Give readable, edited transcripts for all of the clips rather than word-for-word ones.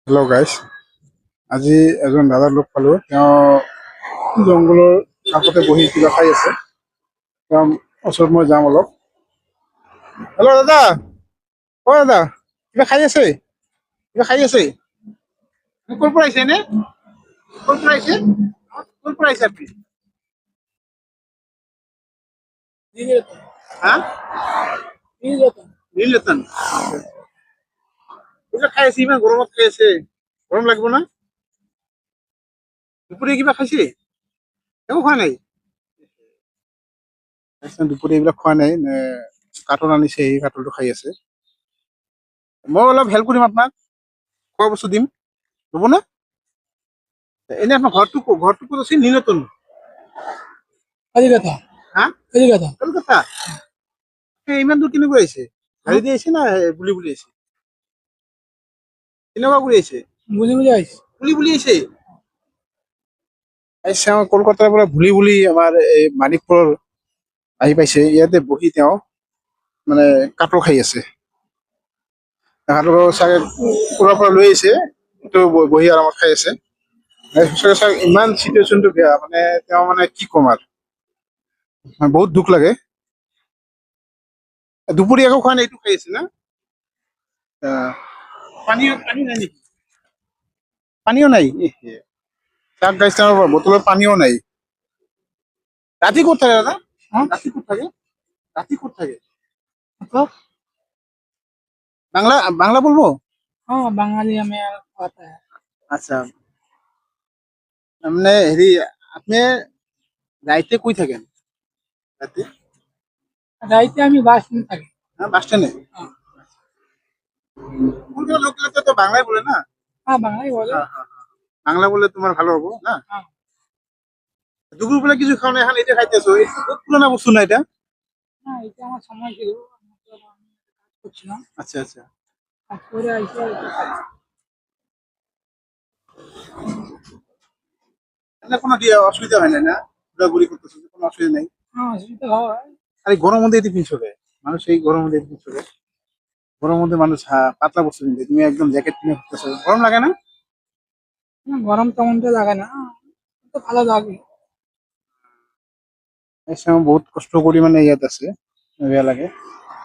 Hello' গাইছ। আজি এজন দাদাক লগ পালোঁ। তেওঁ জংঘলৰ কাষতে বহি কিবা খাই আছে। তেওঁ ওচৰত মই যাম অলপ। হেল্ল' দাদা, অ দাদা, কিবা খাই আছে? কিবা খাই আছে? ক'ৰ পৰা আহিছে এনে? ক'ৰ পৰা আহিছে? ক'ৰ পৰা আহিছে আপুনি? হা? নীলৰতন। এইবিলাক খাই আছে, ইমান গৰমত খাই আছে। গৰম লাগিব না? দুপৰীয়া কিবা খাইছে? একো খোৱা নাই? দুপৰীয়া এইবিলাক খোৱা নাই নে? কাৰ্টুন আনিছে, সেই কাৰ্টুনটো খাই আছে। মই অলপ হেল্প কৰিম আপোনাক, খোৱা বস্তু দিম, হ'ব না? এনে আপোনাৰ ঘৰটো ক'ত আছিল? নীলতন। কলিকতা। হা? কলিকতা। কলকাতা। ইমান দূৰ কেনেকৈ আহিছে? গাড়ী দি আহিছে না বুলি বুলি আহিছে? কেনেকুৱা কৰি আহিছে? বুলি বুলি আহিছে। বুলি বুলি আহিছে? আহিছে আমাৰ কলকাতাৰ পৰা ভুলি বুলি আমাৰ এই মানিকপুৰৰ আহি পাইছে। ইয়াতে বহি তেওঁ মানে কাটল খাই আছে। কাটল চাগে ক'ৰবাৰ পৰা লৈ আহিছে, এইটো বহি আৰামত খাই আছে। সঁচাকে চাওক ইমান চিটুৱেশ্যনটো বেয়া, মানে তেওঁ মানে কি ক'ম আৰু, বহুত দুখ লাগে। দুপৰীয়া একো খোৱা নাই, এইটো খাই আছে না? পানী নাই নেকি? পানীও নাই? চাওক গাইছ, তেওঁৰ বটলত পানীও নাই। রাতে কোথায় থাকে দাদা? हाँ রাতে কোথায় থাকে? রাতে কোথায় থাকে? मतलब বাংলা বাংলা বলবো? हाँ बंगाली हमें आता है। আচ্ছা, মানে হেৰি, আপনি রাইতে কই থাকেন? রাতে রাইতে আমি বাস নিয়ে থাকি। হ্যাঁ, বাস স্ট্যান্ডে। हाँ কোনটা লোকেরা তো বাংলায় বলে না? हाँ বাঙালি বলে। হ্যাঁ হ্যাঁ হ্যাঁ, বাংলা বললে তোমার ভালো হবো না? हाँ দুপুরবেলা কিছু খাও না, এখন এটা খাইতেছো, এটা তো পুরোনো বস্তু না এটা? না এটা আমার সময় ছিল, मतलब আমি কাজ করছিলাম, আচ্ছা আচ্ছা। কাজ করে এসে এটা খাচ্ছি। এমনি কোনো অসুবিধা হয় না না? ঘোরাঘুরি করতেছো, কোনো অসুবিধা নেই? হ্যাঁ অসুবিধা হয়। আর এই গরম মধ্যে এটি পিনছো রে, মানুষ এই গরম মধ্যে এটি পিনছো রে। গরম মধ্যে মানুষ পাতলা বস্তু পিনছে, তুমি একদম জ্যাকেট কিনে করতেছো, গরম লাগে না? না, গরম তেমনটা লাগে না, তো ভালো লাগে। এই সময় বহুত কষ্ট কৰি মানে ইয়াত আছে, বেয়া লাগে।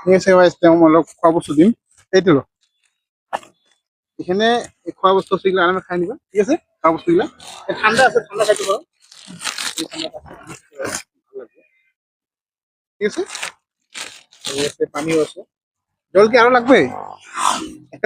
ঠিক আছে ভাই, তেওঁ মই অলপ খোৱা বস্তু দিম। এইটো লো, এখানে এই খোৱা বস্তু আছে, এগুলো আরামে খাই নিবা, ঠিক আছে? খোৱা বস্তুগুলা ঠান্ডা আছে, ঠান্ডা খাইতে পারো। এই ঠান্ডাটা ভালো লাগবে, ঠিক আছে? এই আছে, পানিও আছে। জল কি আরো লাগবে?